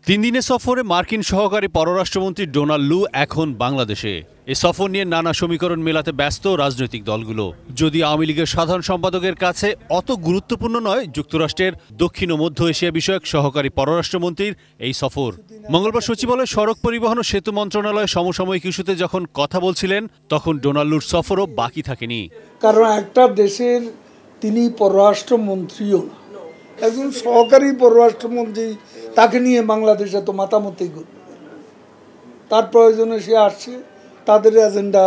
3 দিনের সফরে মার্কিন সহকারী পররাষ্ট্রমন্ত্রী ডোনাল্ড লু এখন বাংলাদেশে। এই সফর নিয়ে নানা সমীকরণ মেলাতে ব্যস্ত রাজনৈতিক দলগুলো। যদি আওয়ামী লীগের সাধারণ সম্পাদকের কাছে অত গুরুত্বপূর্ণ নয় যুক্তরাষ্ট্রের দক্ষিণ ও মধ্য এশিয়া বিষয়ক সহকারী পররাষ্ট্রমন্ত্রীর এই সফর। মঙ্গলবার সচিবালয় সড়ক পরিবহন ও সেতু মন্ত্রণালয় সমসাময়িক ইস্যুতে যখন কথা বলছিলেন তখন ডোনাল্ড লুর সফরও বাকি থাকেনি। কারণ একটা দেশের তিনি পররাষ্ট্রমন্ত্রীও না, একজন সহকারী পররাষ্ট্রমন্ত্রী, তাকে নিয়ে বাংলাদেশে তো মাতামতি করবে। তার প্রয়োজনে সে আসছে, তাদের এজেন্ডা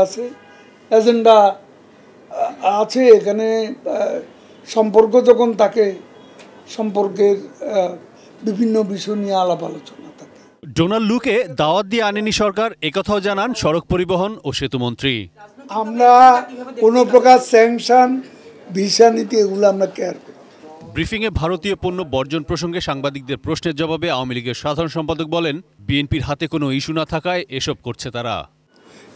আছে এখানে। সম্পর্ক যখন তাকে সম্পর্কের বিভিন্ন বিষয় নিয়ে আলাপ আলোচনা থাকে। ডোনাল্ড লুকে দাওয়াত দিয়ে আনেনি সরকার, একথাও জানান সড়ক পরিবহন ও সেতুমন্ত্রী। আমরা কোনো প্রকার স্যাংশন, ভিসা নীতি এগুলো আমরা কেয়ার করি। ব্রিফিংয়ে ভারতীয় পণ্য বর্জন প্রসঙ্গে সাংবাদিকদের প্রশ্নের জবাবে আওয়ামী লীগের সাধারণ সম্পাদক বলেন, বিএনপির হাতে কোনো ইস্যু না থাকায় এসব করছে তারা।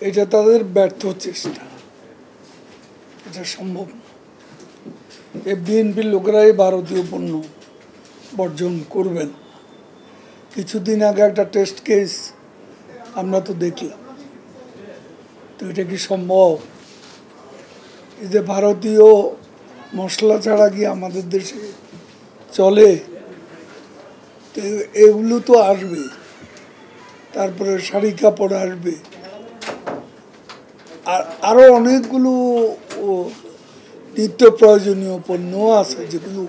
এটা তাদের ব্যর্থ চেষ্টা, এটা সম্ভব না। এই বিএনপির লোকেরাই ভারতীয় পণ্য বর্জন করবে না। কিছুদিন আগে একটা টেস্ট কেস আমরা তো দেখলাম, তো এটা কি সম্ভব? এই যে ভারতীয় মশলা ছাড়া কি আমাদের দেশে চলে? তো এগুলো তো আসবে, তারপরে শাড়ি কাপড় আসবে, আর আরও অনেকগুলো নিত্য প্রয়োজনীয় পণ্য আছে যেগুলো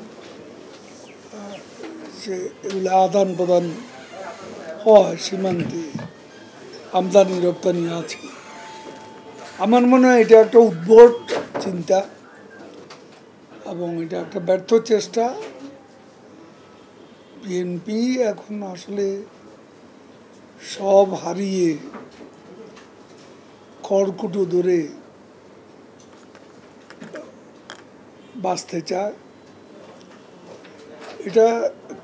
এগুলো আদান প্রদান হয় সীমান্তে, আমদানি রপ্তানি আছে। আমার মনে হয় এটা একটা উদ্ভট চিন্তা এবং এটা একটা ব্যর্থ চেষ্টা। বিএনপি এখন আসলে সব হারিয়ে খড়কুটো ধরে বাঁচতে চায়। এটা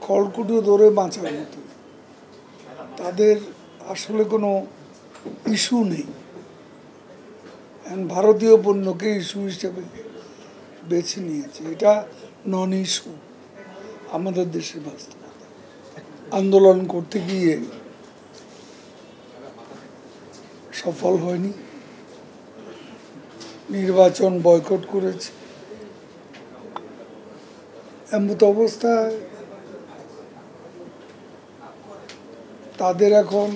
খড়কুটো ধরে বাঁচার মতো, তাদের আসলে কোনো ইস্যু নেই। ভারতীয় পণ্যকে ইস্যু হিসেবে বেছে নিয়েছে, এটা নন ইস্যু আমাদের দেশের বাস্তবতা। আন্দোলন করতে গিয়ে সফল হয়নি, নির্বাচন বয়কট করেছে। এমত অবস্থায় তাদের এখন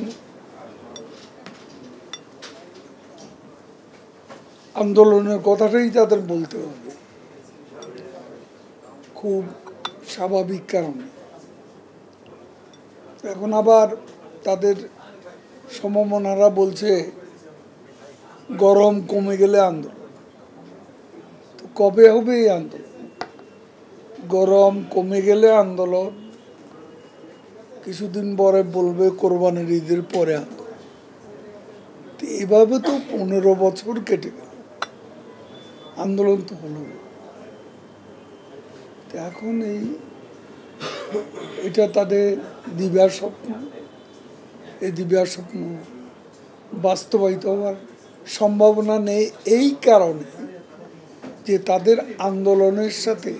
আন্দোলনের কথাটাই তাদের বলতে হবে, খুব স্বাভাবিক কারণে। এখন আবার তাদের সমমনারা বলছে গরম কমে গেলে আন্দোলন। তো কবে হবে এই আন্দোলন? গরম কমে গেলে আন্দোলন, কিছুদিন পরে বলবে কোরবানির ঈদের পরে আন্দোলন। তো এভাবে তো 15 বছর কেটে গেল, আন্দোলন তো হলো। এখন এটা তাদের দিব্যার স্বপ্ন। এই দিব্যার স্বপ্ন বাস্তবায়িত হওয়ার সম্ভাবনা নেই, এই কারণে যে তাদের আন্দোলনের সাথে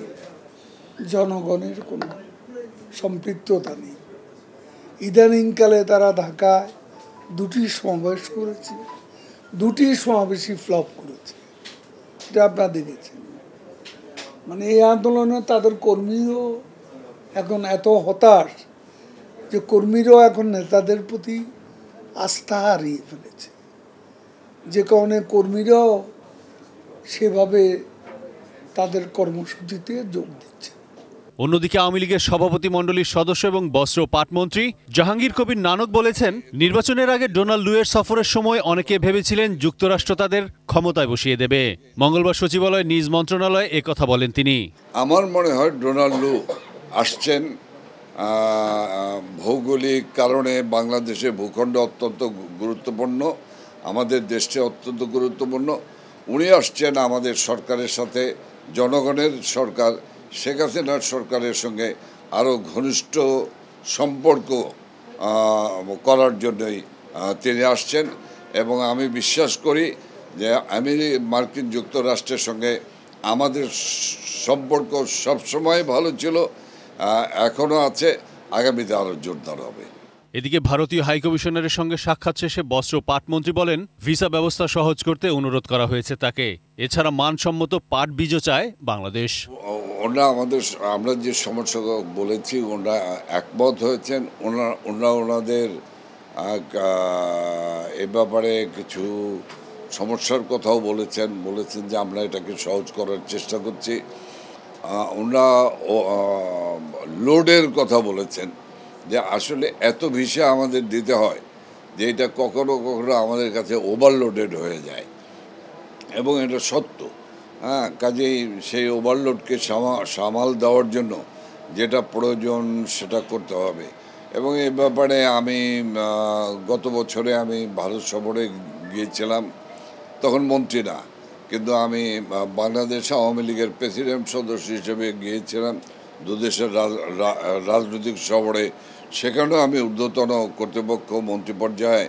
জনগণের কোনো সম্পৃক্ততা নেই। ইদানিংকালে তারা ঢাকায় 2টি সমাবেশ করেছে, 2টি সমাবেশই ফ্লপ করেছে, এটা আপনারা দেখেছেন। মানে এই আন্দোলনে তাদের কর্মীও এখন এত হতাশ যে কর্মীরাও এখন নেতাদের প্রতি আস্থা হারিয়ে ফেলেছে, যে কারণে কর্মীরাও সেভাবে তাদের কর্মসূচিতে যোগ দিচ্ছে। অন্যদিকে আওয়ামী লীগের সভাপতি মণ্ডলীর সদস্য এবং বস্ত্র পাটমন্ত্রী জাহাঙ্গীর কবির নানক বলেছেন, নির্বাচনের আগে ডোনাল্ড লুয়ের সফরের সময় অনেকে ভেবেছিলেন যুক্তরাষ্ট্র তাদের ক্ষমতায় বসিয়ে দেবে। মঙ্গলবার সচিবালয় নিজ মন্ত্রণালয়ে একথা বলেন তিনি। আমার মনে হয় ডোনাল্ড লু আসছেন ভৌগোলিক কারণে। বাংলাদেশের ভূখণ্ড অত্যন্ত গুরুত্বপূর্ণ, আমাদের দেশে অত্যন্ত গুরুত্বপূর্ণ। উনি আসছেন আমাদের সরকারের সাথে, জনগণের সরকার শেখ হাসিনার সরকারের সঙ্গে আরও ঘনিষ্ঠ সম্পর্ক করার জন্যই তিনি আসছেন। এবং আমি বিশ্বাস করি যে মার্কিন যুক্তরাষ্ট্রের সঙ্গে আমাদের সম্পর্ক সবসময় ভালো ছিল, এখনও আছে, আগামীতে আরও জোরদার হবে। এদিকে ভারতীয় হাইকমিশনারের সঙ্গে সাক্ষাৎ শেষে বস্ত্র পাট মন্ত্রী বলেন, ভিসা ব্যবস্থা সহজ করতে অনুরোধ করা হয়েছে তাকে। এছাড়া মানসম্মত পাট বীজও চায় বাংলাদেশ। আমরা যে সমস্যা বলেছি ওনারা একমত হয়েছেন। ওনাদের এ ব্যাপারে কিছু সমস্যার কথাও বলেছেন যে আমরা এটাকে সহজ করার চেষ্টা করছি। ওনারা লোডের কথা বলেছেন যে আসলে এত ভিসা আমাদের দিতে হয় যে এটা কখনো কখনো আমাদের কাছে ওভারলোডেড হয়ে যায়, এবং এটা সত্য। কাজেই সেই ওভারলোডকে সামাল দেওয়ার জন্য যেটা প্রয়োজন সেটা করতে হবে। এবং এ ব্যাপারে আমি গত বছরে আমি ভারত সফরে গিয়েছিলাম, তখন মন্ত্রী না, কিন্তু আমি বাংলাদেশ আওয়ামী লীগের প্রেসিডেন্ট সদস্য হিসেবে গিয়েছিলাম দুদেশের রাজনৈতিক সফরে। সেখানেও আমি ঊর্ধ্বতন কর্তৃপক্ষ মন্ত্রী পর্যায়ে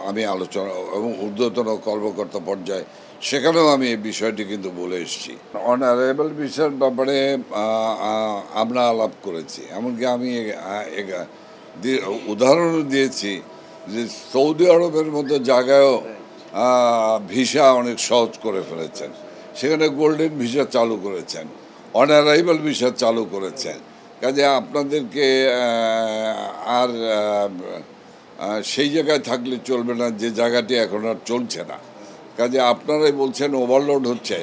আমি আলোচনা এবং ঊর্ধ্বতন কর্মকর্তা পর্যায়ে সেখানেও আমি এই বিষয়টি কিন্তু বলে এসেছি। অনারেবল ভিসার ব্যাপারে আমরা আলাপ করেছি, এমনকি আমি উদাহরণও দিয়েছি যে সৌদি আরবের মতো জায়গায়ও ভিসা অনেক সহজ করে ফেলেছেন। সেখানে গোল্ডেন ভিসা চালু করেছেন, অনারাইভাল ভিসা চালু করেছেন। কাজে আপনাদেরকে আর সেই জায়গায় থাকলে চলবে না যে জায়গাটি এখন আর চলছে না। কাজে আপনারাই বলছেন ওভারলোড হচ্ছে।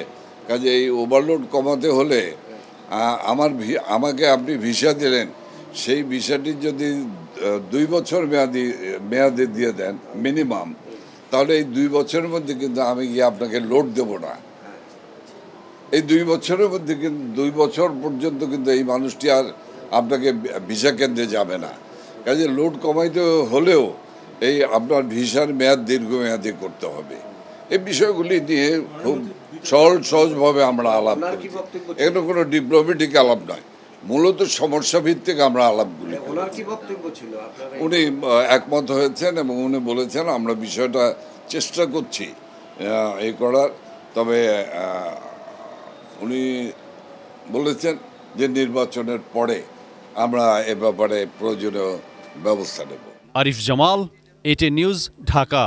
কাজে এই ওভারলোড কমাতে হলে আমাকে আপনি ভিসা দিলেন, সেই ভিসাটি যদি 2 বছর মেয়াদি দিয়ে দেন মিনিমাম, তাহলে এই 2 বছরের মধ্যে কিন্তু আমি গিয়ে আপনাকে লোড দেব না। এই 2 বছরের মধ্যে কিন্তু 2 বছর পর্যন্ত কিন্তু এই মানুষটি আর আপনাকে ভিসা কেন্দ্রে যাবে না। কাজে লোড কমাইতে হলেও এই আপনার ভিসার মেয়াদ দীর্ঘমেয়াদী করতে হবে। এই বিষয়গুলি নিয়ে খুব সহজভাবে আমরা আলাপ করি। এখানে কোনো ডিপ্লোম্যাটিক আলাপ নয়, মূলত সমস্যা ভিত্তিক আমরা আলাপগুলি। উনি একমত হয়েছেন এবং উনি বলেছেন আমরা বিষয়টা চেষ্টা করছি এই করার। তবে উনি বলেছেন যে নির্বাচনের পরে আমরা এ ব্যাপারে প্রয়োজনীয় ব্যবস্থা নেব। Arif Jamal, ATN news, Dhaka.